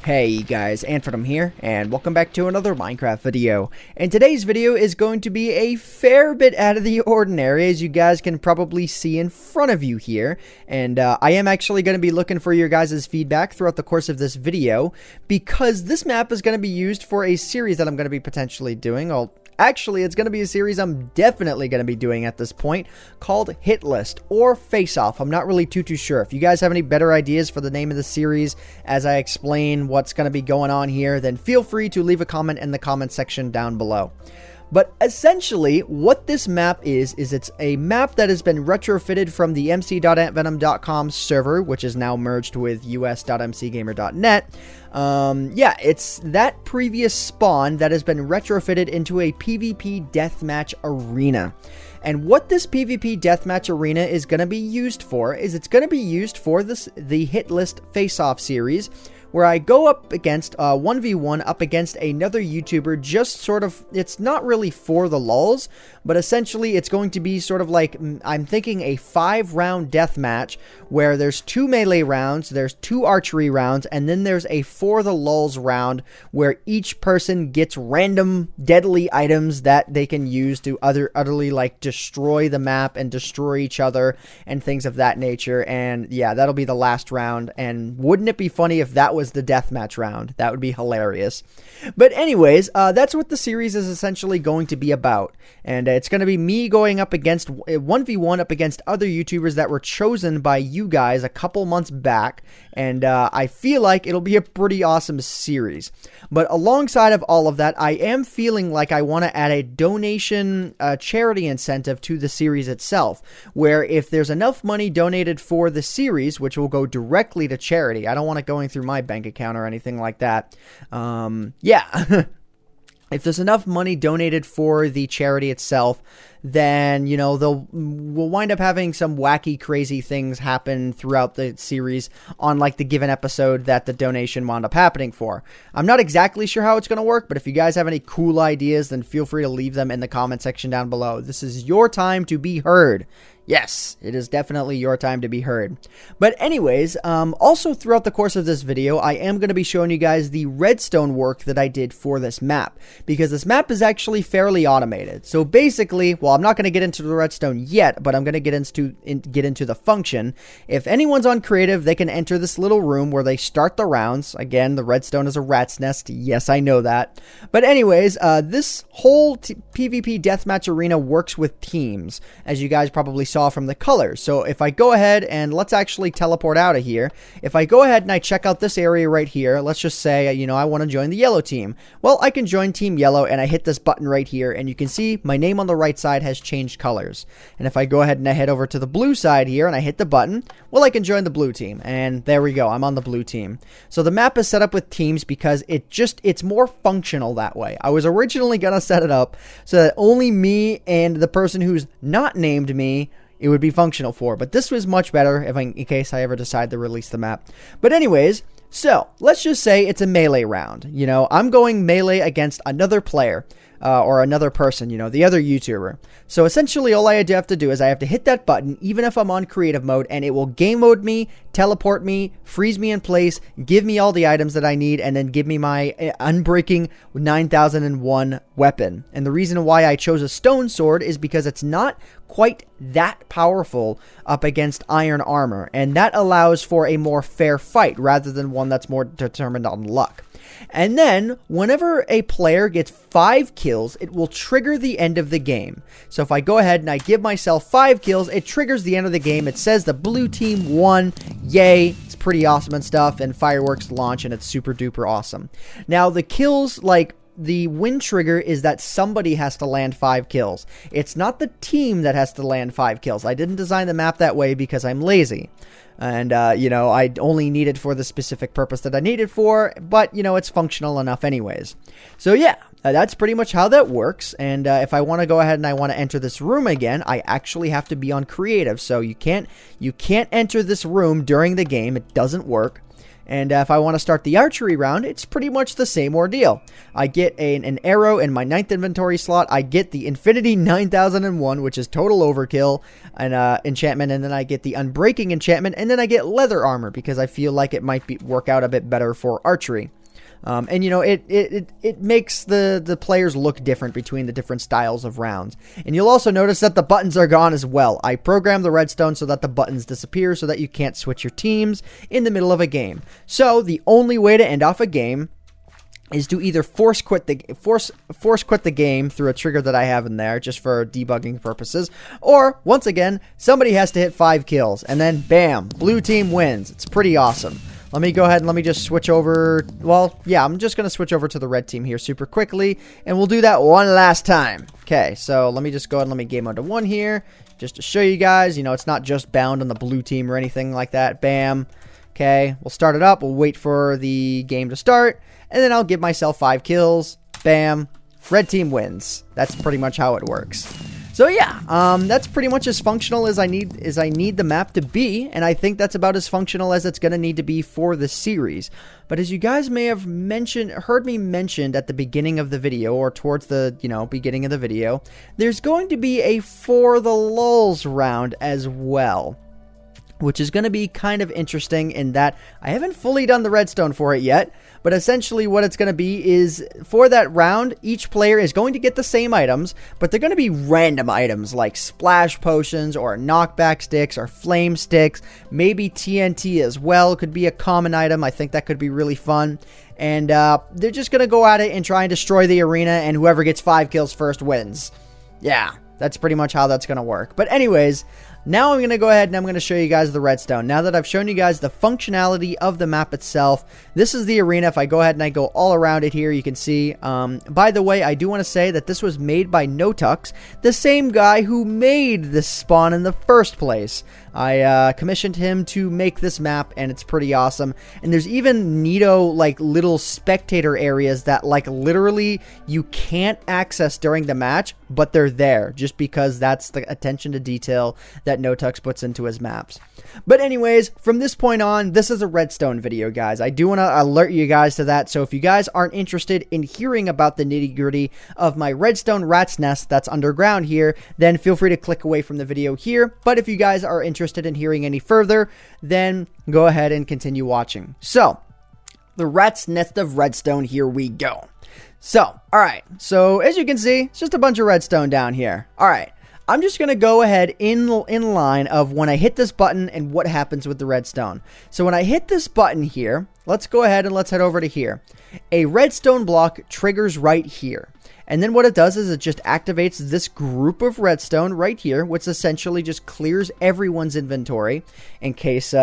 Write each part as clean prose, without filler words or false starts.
Hey guys, AntVenom here, and welcome back to another Minecraft video. And today's video is going to be a fair bit out of the ordinary, as you guys can probably see in front of you here. And I am actually going to be looking for your guys' feedback throughout the course of this video, because this map is going to be used for a series that I'm going to be potentially doing. Actually, it's going to be a series I'm definitely going to be doing at this point, called Hit List or Face Off. I'm not really too sure. If you guys have any better ideas for the name of the series as I explain what's going to be going on here, then feel free to leave a comment in the comment section down below. But essentially, what this map is it's a map that has been retrofitted from the mc.antvenom.com server, which is now merged with us.mcgamer.net. Yeah, it's that previous spawn that has been retrofitted into a PvP deathmatch arena. And what this PvP deathmatch arena is going to be used for is it's going to be used for the Hit List Face-Off series, where I go up against 1v1 up against another YouTuber, just sort of, it's not really for the lulz, but essentially it's going to be sort of like, I'm thinking a 5-round deathmatch, where there's 2 melee rounds, there's 2 archery rounds, and then there's a for the lulz round, where each person gets random deadly items that they can use to utterly like destroy the map and destroy each other and things of that nature. And yeah, that'll be the last round, and wouldn't it be funny if that was the deathmatch round? That would be hilarious. But anyways, that's what the series is essentially going to be about, and it's going to be me going up against 1v1 up against other YouTubers that were chosen by you guys a couple months back, and I feel like it'll be a pretty awesome series. But alongside of all of that, I am feeling like I want to add a donation charity incentive to the series itself, where if there's enough money donated for the series, which will go directly to charity, I don't want it going through my bank account or anything like that. Yeah. If there's enough money donated for the charity itself, then, you know, we'll wind up having some wacky, crazy things happen throughout the series on, like, the given episode that the donation wound up happening for. I'm not exactly sure how it's going to work, but if you guys have any cool ideas, then feel free to leave them in the comment section down below. This is your time to be heard. Yes, it is definitely your time to be heard. But anyways, also throughout the course of this video, I am going to be showing you guys the redstone work that I did for this map, because this map is actually fairly automated. So basically, well, I'm not going to get into the redstone yet, but I'm going to get into the function. If anyone's on creative, they can enter this little room where they start the rounds. Again, the redstone is a rat's nest. Yes, I know that. But anyways, this whole PvP deathmatch arena works with teams, as you guys probably saw from the colors. So if I go ahead and let's actually teleport out of here. If I go ahead and I check out this area right here, let's just say, you know, I want to join the yellow team. Well, I can join Team Yellow, and I hit this button right here, and you can see my name on the right side has changed colors. And if I go ahead and I head over to the blue side here and I hit the button, well, I can join the blue team, and there we go. I'm on the blue team. So the map is set up with teams because it's more functional that way. I was originally gonna set it up so that only me and the person who's not named me it would be functional for, but this was much better in case I ever decide to release the map. But anyways, so let's just say it's a melee round. You know, I'm going melee against another player. Or another person, you know, the other YouTuber. So essentially all I have to do is I have to hit that button, even if I'm on creative mode, and it will game mode me, teleport me, freeze me in place, give me all the items that I need, and then give me my unbreaking 9001 weapon. And the reason why I chose a stone sword is because it's not quite that powerful up against iron armor, and that allows for a more fair fight rather than one that's more determined on luck. And then, whenever a player gets 5 kills, it will trigger the end of the game. So if I go ahead and I give myself 5 kills, it triggers the end of the game. It says the blue team won. Yay. It's pretty awesome and stuff. And fireworks launch, and it's super duper awesome. Now, the kills, like, the win trigger is that somebody has to land 5 kills. It's not the team that has to land 5 kills. I didn't design the map that way because I'm lazy. And, you know, I only need it for the specific purpose that I need it for, but, you know, it's functional enough anyways. So, yeah, that's pretty much how that works. And if I want to go ahead and I want to enter this room again, I actually have to be on creative. So you can't enter this room during the game. It doesn't work. And if I want to start the archery round, it's pretty much the same ordeal. I get an arrow in my 9th inventory slot. I get the Infinity 9001, which is total overkill, an enchantment, and then I get the Unbreaking enchantment, and then I get leather armor because I feel like it might work out a bit better for archery. And, you know, it makes the players look different between the different styles of rounds. And you'll also notice that the buttons are gone as well. I programmed the redstone so that the buttons disappear so that you can't switch your teams in the middle of a game. So the only way to end off a game is to either force quit the game through a trigger that I have in there just for debugging purposes, or once again, somebody has to hit 5 kills, and then bam, blue team wins. It's pretty awesome. Let me go ahead and let me just switch over. Well, yeah, I'm just going to switch over to the red team here super quickly, and we'll do that one last time. Okay, so let me just go ahead and let me game mode to 1 here, just to show you guys, you know, it's not just bound on the blue team or anything like that. Bam. Okay, we'll start it up. We'll wait for the game to start, and then I'll give myself 5 kills. Bam. Red team wins. That's pretty much how it works. So yeah, that's pretty much as functional as I need the map to be, and I think that's about as functional as it's going to need to be for the series. But as you guys may have heard me mentioned at the beginning of the video, or towards the, you know, beginning of the video, there's going to be a For the Lulz round as well, which is going to be kind of interesting in that I haven't fully done the redstone for it yet, but essentially what it's going to be is, for that round, each player is going to get the same items, but they're going to be random items like splash potions or knockback sticks or flame sticks, maybe TNT as well could be a common item. I think that could be really fun. And they're just going to go at it and try and destroy the arena, and whoever gets 5 kills first wins. Yeah, that's pretty much how that's going to work. But anyways, now I'm going to go ahead and I'm going to show you guys the redstone. Now that I've shown you guys the functionality of the map itself, this is the arena. If I go ahead and I go all around it here, you can see. By the way, I do want to say that this was made by Notux, the same guy who made this spawn in the first place. I commissioned him to make this map, and it's pretty awesome. And there's even neato, like, little spectator areas that, like, literally you can't access during the match, but they're there just because that's the attention to detail that Notux puts into his maps. But anyways, from this point on, this is a redstone video, guys. I do want to alert you guys to that, so if you guys aren't interested in hearing about the nitty-gritty of my redstone rat's nest that's underground here, then feel free to click away from the video here. But if you guys are interested in hearing any further, then go ahead and continue watching. So, the rat's nest of redstone, here we go. So, alright, so as you can see, it's just a bunch of redstone down here. Alright, I'm just going to go ahead in line of when I hit this button and what happens with the redstone. So when I hit this button here, let's go ahead and let's head over to here. A redstone block triggers right here. And then what it does is it just activates this group of redstone right here, which essentially just clears everyone's inventory in case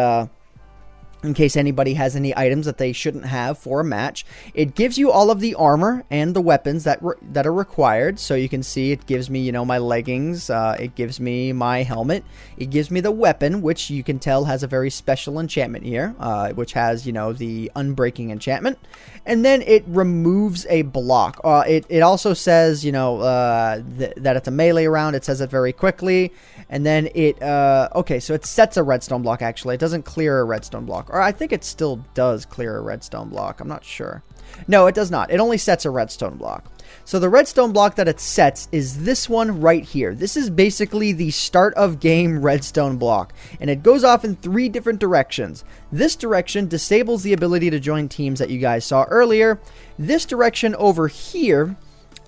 anybody has any items that they shouldn't have for a match. It gives you all of the armor and the weapons that are required. So you can see it gives me, you know, my leggings. It gives me my helmet. It gives me the weapon, which you can tell has a very special enchantment here, which has, you know, the Unbreaking enchantment. And then it removes a block. It also says, you know, that it's a melee round. It says it very quickly. And then it, okay, so it sets a redstone block, actually. It doesn't clear a redstone block. Or I think it still does clear a redstone block. I'm not sure. No, it does not. It only sets a redstone block. So the redstone block that it sets is this one right here. This is basically the start of game redstone block. And it goes off in 3 different directions. This direction disables the ability to join teams that you guys saw earlier. This direction over here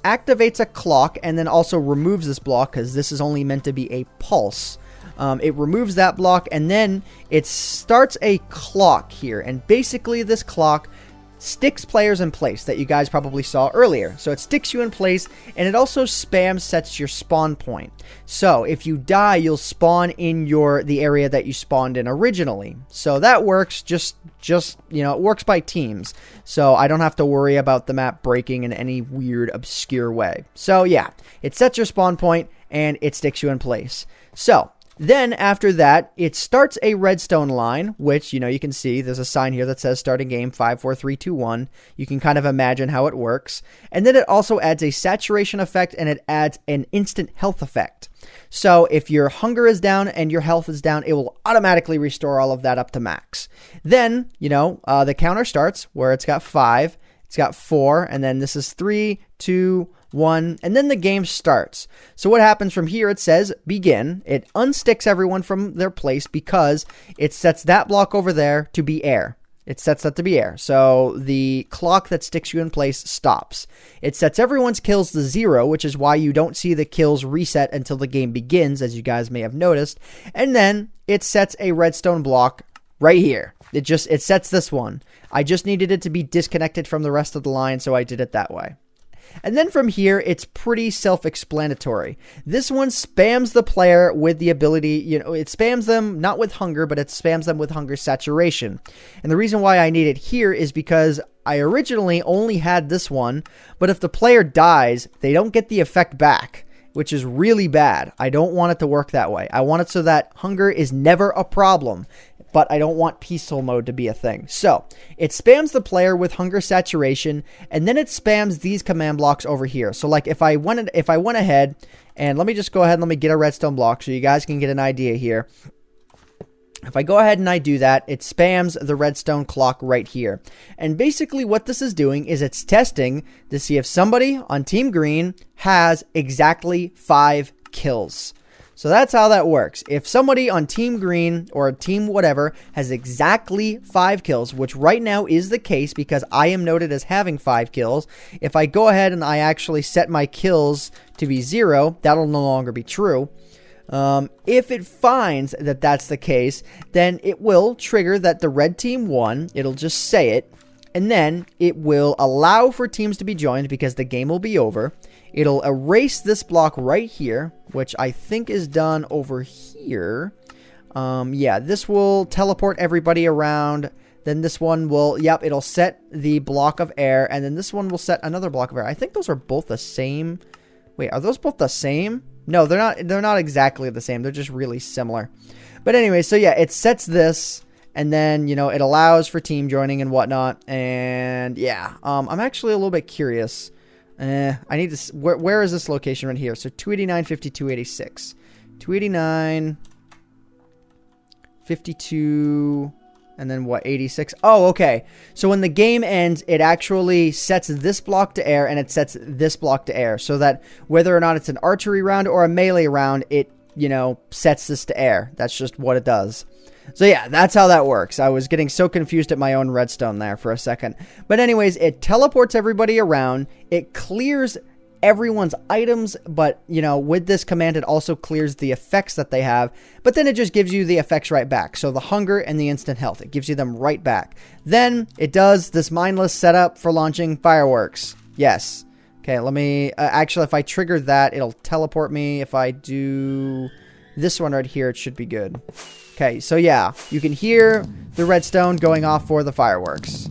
activates a clock and then also removes this block because this is only meant to be a pulse. It removes that block, and then it starts a clock here. And basically this clock sticks players in place that you guys probably saw earlier. So it sticks you in place, and it also spam sets your spawn point. So if you die, you'll spawn in the area that you spawned in originally. So that works just you know, it works by teams. So I don't have to worry about the map breaking in any weird, obscure way. So yeah, it sets your spawn point, and it sticks you in place. So Then after that, it starts a redstone line, which, you can see there's a sign here that says starting game 5, 4, 3, 2, 1. You can kind of imagine how it works. And then it also adds a saturation effect, and it adds an instant health effect. So if your hunger is down and your health is down, it will automatically restore all of that up to max. Then, the counter starts where it's got 5, it's got 4, and then this is 3, 2, 1, and then the game starts. So what happens from here, it says begin. It unsticks everyone from their place because it sets that block over there to be air. It sets that to be air. So the clock that sticks you in place stops. It sets everyone's kills to 0, which is why you don't see the kills reset until the game begins, as you guys may have noticed. And then it sets a redstone block right here. It sets this one. I just needed it to be disconnected from the rest of the line, so I did it that way. And then from here, it's pretty self-explanatory. This one spams the player with the ability, it spams them not with hunger, but it spams them with hunger saturation. And the reason why I need it here is because I originally only had this one, but if the player dies, they don't get the effect back, which is really bad. I don't want it to work that way. I want it so that hunger is never a problem, but I don't want peaceful mode to be a thing. So it spams the player with hunger saturation, and then it spams these command blocks over here. So like if I went ahead, and let me just go ahead and let me get a redstone block so you guys can get an idea here. If I go ahead and I do that, it spams the redstone clock right here. And basically what this is doing is it's testing to see if somebody on Team Green has exactly 5 kills. So that's how that works. If somebody on Team Green or Team whatever has exactly 5 kills, which right now is the case because I am noted as having 5 kills, if I go ahead and I actually set my kills to be 0, that'll no longer be true. If it finds that that's the case, then it will trigger that the red team won. It'll just say it. And then it will allow for teams to be joined because the game will be over. It'll erase this block right here, which I think is done over here. Yeah, this will teleport everybody around. Then this one will, it'll set the block of air. And then this one will set another block of air. I think those are both the same. Wait, are those both the same? No, they're not. They're not exactly the same. They're just really similar. But anyway, so yeah, it sets this. And then, it allows for team joining and whatnot. And yeah, I'm actually a little bit curious. I need to, where is this location right here? So 289, 52, 86. 289, 52, and then what, 86? Oh, okay. So when the game ends, it actually sets this block to air and it sets this block to air. So that whether or not it's an archery round or a melee round, it, sets this to air. That's just what it does. So yeah, that's how that works. I was getting so confused at my own redstone there for a second. But anyways, it teleports everybody around. It clears everyone's items, but, with this command, it also clears the effects that they have. But then it just gives you the effects right back. So the hunger and the instant health, it gives you them right back. Then it does this mindless setup for launching fireworks. Yes. Okay, let me, actually, if I trigger that, it'll teleport me. If I do this one right here, it should be good. Okay, so yeah, you can hear the redstone going off for the fireworks.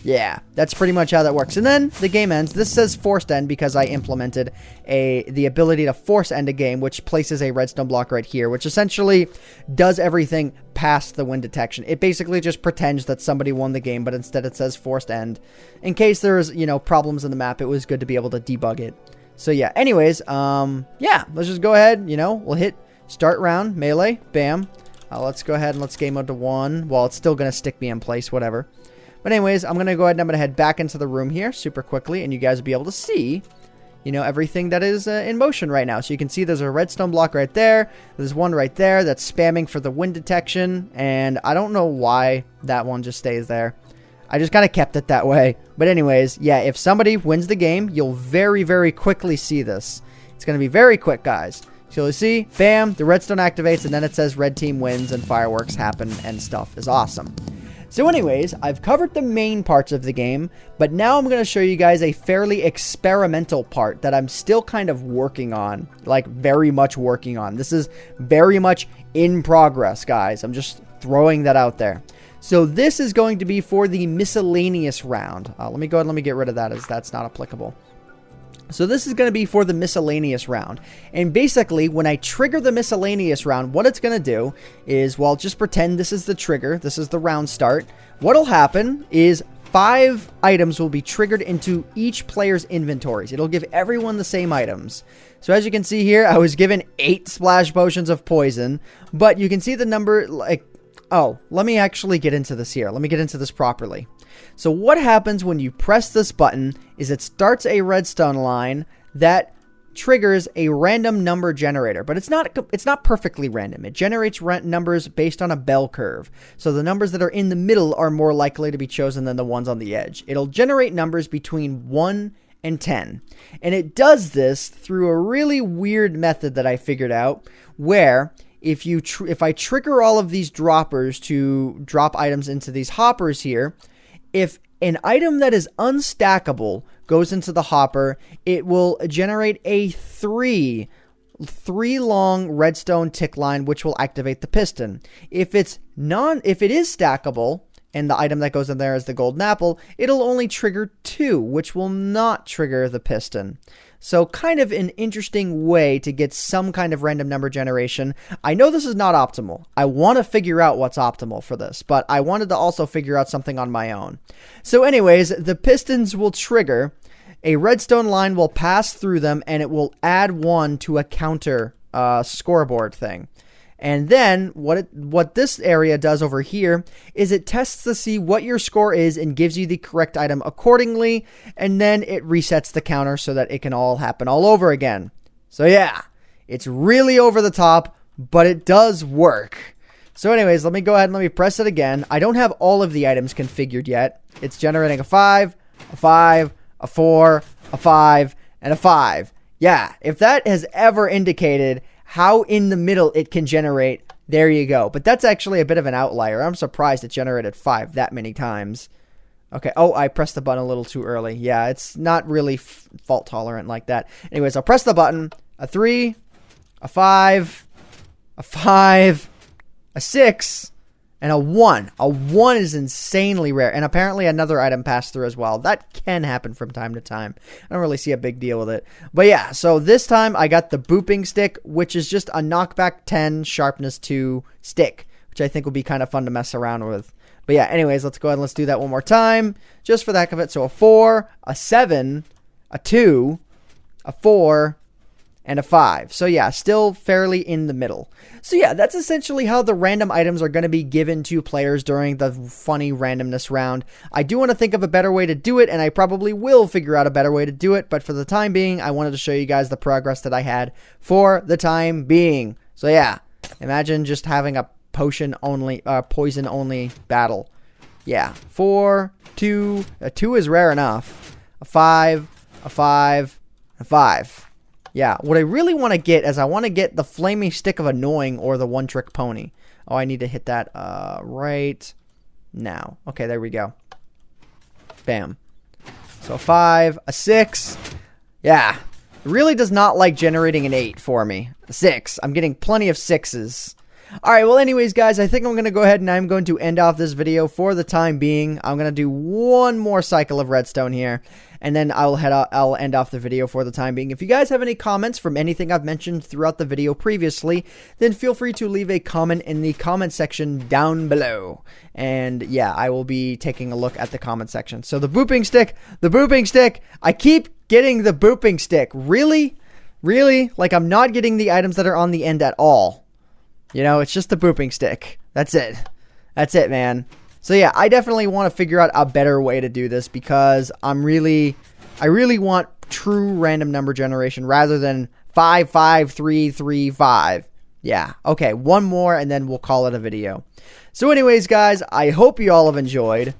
Yeah, that's pretty much how that works. And then the game ends. This says forced end because I implemented the ability to force end a game, which places a redstone block right here, which essentially does everything past the win detection. It basically just pretends that somebody won the game, but instead it says forced end. In case there's, problems in the map, it was good to be able to debug it. So yeah, anyways, yeah, let's just go ahead, we'll hit start round, melee, bam. Let's go ahead and let's game mode to 1. Well, it's still going to stick me in place, whatever. But anyways, I'm going to go ahead and I'm going to head back into the room here super quickly. And you guys will be able to see, everything that is in motion right now. So you can see there's a redstone block right there. There's one right there that's spamming for the wind detection. And I don't know why that one just stays there. I just kind of kept it that way. But anyways, yeah, if somebody wins the game, you'll very, very quickly see this. It's going to be very quick, guys. So you'll see, bam, the redstone activates, and then it says red team wins and fireworks happen and stuff is awesome. So anyways, I've covered the main parts of the game, but now I'm going to show you guys a fairly experimental part that I'm still kind of working on, like very much working on. This is very much in progress, guys. I'm just throwing that out there. So this is going to be for the miscellaneous round. Let me go ahead and let me get rid of that as that's not applicable. So this is going to be for the miscellaneous round. And basically, when I trigger the miscellaneous round, what it's going to do is, well, just pretend this is the trigger. This is the round start. What'll happen is 5 items will be triggered into each player's inventories. It'll give everyone the same items. So as you can see here, I was given 8 splash potions of poison. But you can see the number, like, oh, let me actually get into this here. Let me get into this properly. So what happens when you press this button is it starts a redstone line that triggers a random number generator, but it's not perfectly random. It generates numbers based on a bell curve. So the numbers that are in the middle are more likely to be chosen than the ones on the edge. It'll generate numbers between 1 and 10. And it does this through a really weird method that I figured out, where if I trigger all of these droppers to drop items into these hoppers here, if an item that is unstackable goes into the hopper, it will generate a 3 long redstone tick line, which will activate the piston. If it is stackable, and the item that goes in there is the golden apple, it'll only trigger 2, which will not trigger the piston. So kind of an interesting way to get some kind of random number generation. I know this is not optimal. I want to figure out what's optimal for this, but I wanted to also figure out something on my own. So anyways, the pistons will trigger, a redstone line will pass through them, and it will add 1 to a counter scoreboard thing. And then what this area does over here is it tests to see what your score is and gives you the correct item accordingly. And then it resets the counter so that it can all happen all over again. So yeah, it's really over the top, but it does work. So anyways, let me go ahead and let me press it again. I don't have all of the items configured yet. It's generating a 5, a 5, a 4, a 5, and a 5. Yeah, if that has ever indicated how in the middle it can generate, there you go. But that's actually a bit of an outlier. I'm surprised it generated 5 that many times. Okay, oh, I pressed the button a little too early. Yeah, it's not really fault tolerant like that. Anyways, I'll press the button. A 3, a 5, a 5, a 6, and a 1. A 1 is insanely rare. And apparently another item passed through as well. That can happen from time to time. I don't really see a big deal with it. But yeah, so this time I got the booping stick, which is just a knockback 10, sharpness 2 stick, which I think will be kind of fun to mess around with. But yeah, anyways, let's go ahead and let's do that one more time, just for the heck of it. So a 4, a 7, a 2, a 4, and a 5. So yeah, still fairly in the middle. So yeah, that's essentially how the random items are going to be given to players during the funny randomness round. I do want to think of a better way to do it, and I probably will figure out a better way to do it, but for the time being, I wanted to show you guys the progress that I had for the time being. So yeah, imagine just having a poison only battle. Yeah, 4, 2, a 2 is rare enough. A 5, a 5, a 5. Yeah, what I really want to get is I want to get the flaming stick of annoying or the one trick pony. Oh, I need to hit that right now. Okay, there we go. Bam. So 5, a 6. Yeah, it really does not like generating an 8 for me. A 6. I'm getting plenty of 6s. Alright, well anyways guys, I think I'm going to go ahead and I'm going to end off this video for the time being. I'm going to do one more cycle of redstone here, and then I'll end off the video for the time being. If you guys have any comments from anything I've mentioned throughout the video previously, then feel free to leave a comment in the comment section down below. And yeah, I will be taking a look at the comment section. So the booping stick, I keep getting the booping stick. Really? Really? Like I'm not getting the items that are on the end at all. You know, it's just the booping stick. That's it. That's it, man. So yeah, I definitely want to figure out a better way to do this because I really want true random number generation rather than 5, 5, 3, 3, 5. Yeah. Okay, one more and then we'll call it a video. So anyways, guys, I hope you all have enjoyed.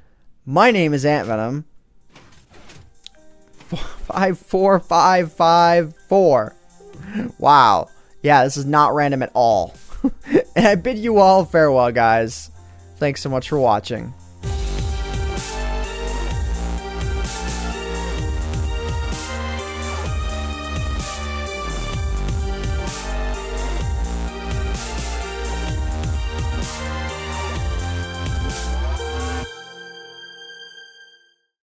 My name is AntVenom. 54554. Wow. Yeah, this is not random at all. And I bid you all farewell, guys. Thanks so much for watching.